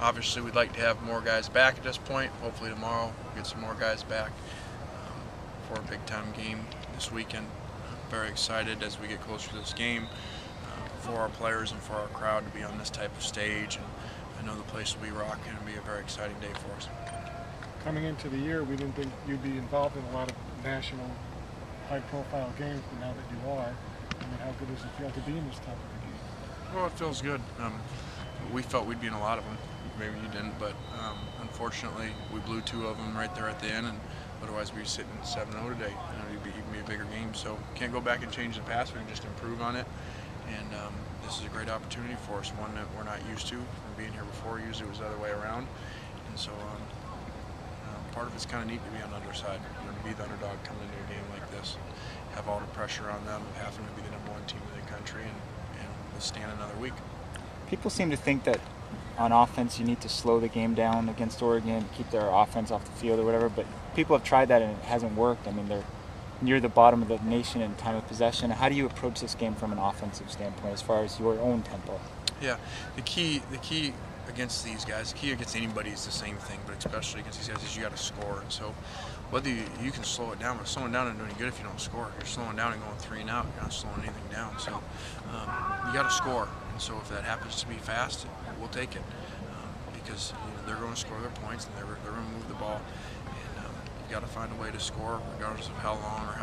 Obviously, we'd like to have more guys back at this point. Hopefully tomorrow we'll get some more guys back for a big-time game this weekend. Very excited as we get closer to this game for our players and for our crowd to be on this type of stage. And I know the place will be rocking and be a very exciting day for us. Coming into the year, we didn't think you'd be involved in a lot of national high-profile games, but now that you are, I mean, how good does it feel to be in this type of a game? Well, it feels good. We felt we'd be in a lot of them. Maybe you didn't, but unfortunately, we blew 2 of them right there at the end, and otherwise we'd be sitting 7-0 today. It'd be a bigger game, so can't go back and change the past. We can just improve on it, and this is a great opportunity for us, one that we're not used to from being here before. Usually it was the other way around, and so part of it's kind of neat to be on the underside, to be the underdog coming into a game like this, have all the pressure on them, having to be the #1 team in the country, and withstand another week. People seem to think that on offense you need to slow the game down against Oregon, keep their offense off the field or whatever, but people have tried that and it hasn't worked. I mean, they're near the bottom of the nation in time of possession. How do you approach this game from an offensive standpoint as far as your own tempo? Yeah, the key against these guys, the key against anybody is the same thing, but especially against these guys is you got to score. And so whether you can slow it down, but slowing down isn't doing any good if you don't score. You're slowing down and going 3 and out, you're not slowing anything down. So you got to score. And so if that happens to be fast, we'll take it because they're going to score their points and they're going to move the ball. And you've got to find a way to score regardless of how long or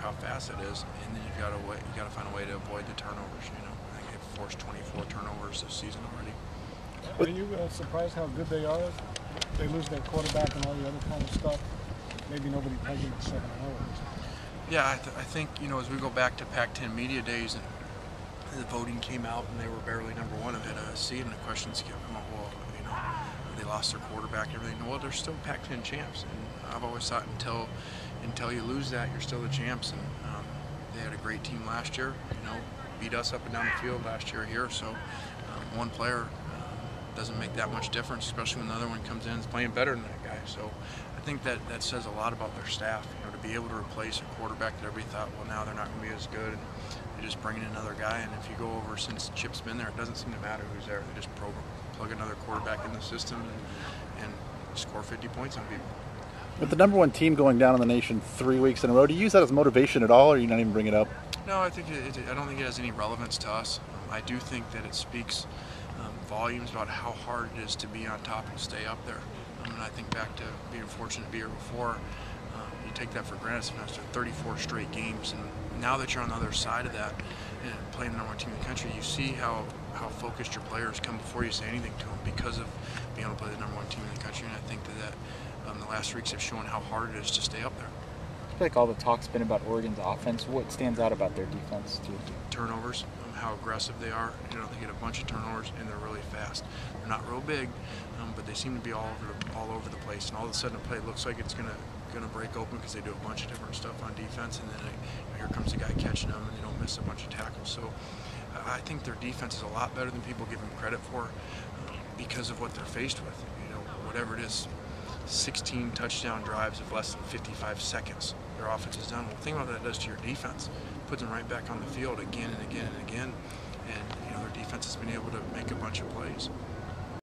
how fast it is. And then you got to find a way to avoid the turnovers. I think they've forced 24 turnovers this season already. Are you surprised how good they are? They lose their quarterback and all the other kind of stuff. Maybe nobody pegged them at 7-0. Yeah, I think as we go back to Pac-10 media days and the voting came out and they were barely #1 at USC, and the questions came out, well, they lost their quarterback and everything. Well, they're still Pac-10 champs, and I've always thought until you lose that, you're still the champs. And they had a great team last year. Beat us up and down the field last year here. So one player doesn't make that much difference, especially when the other one comes in and is playing better than that guy. So I think that says a lot about their staff, to be able to replace a quarterback that everybody thought, well, now they're not going to be as good, and they just bring in another guy. And if you go over since Chip's been there, it doesn't seem to matter who's there. They just plug another quarterback in the system and score 50 points on people. With the #1 team going down in the nation 3 weeks in a row, do you use that as motivation at all, or you not even bring it up? No, I don't think it has any relevance to us. I do think that it speaks volumes about how hard it is to be on top and stay up there. And I think back to being fortunate to be here before. You take that for granted sometimes. 34 straight games, and now that you're on the other side of that and playing the #1 team in the country, you see how focused your players come before you say anything to them because of being able to play the #1 team in the country. And I think that the last weeks have shown how hard it is to stay up there. I feel like all the talk's been about Oregon's offense. What stands out about their defense to you? Turnovers, how aggressive they are. They get a bunch of turnovers and they're really fast. They're not real big, but they seem to be all over the place. And all of a sudden, a play looks like it's gonna break open because they do a bunch of different stuff on defense, and then here comes a guy catching them, and they don't miss a bunch of tackles. So I think their defense is a lot better than people give them credit for because of what they're faced with. Whatever it is. 16 touchdown drives of less than 55 seconds. Their offense is done. Well, think about what that does to your defense. It puts them right back on the field again and again and again. And their defense has been able to make a bunch of plays.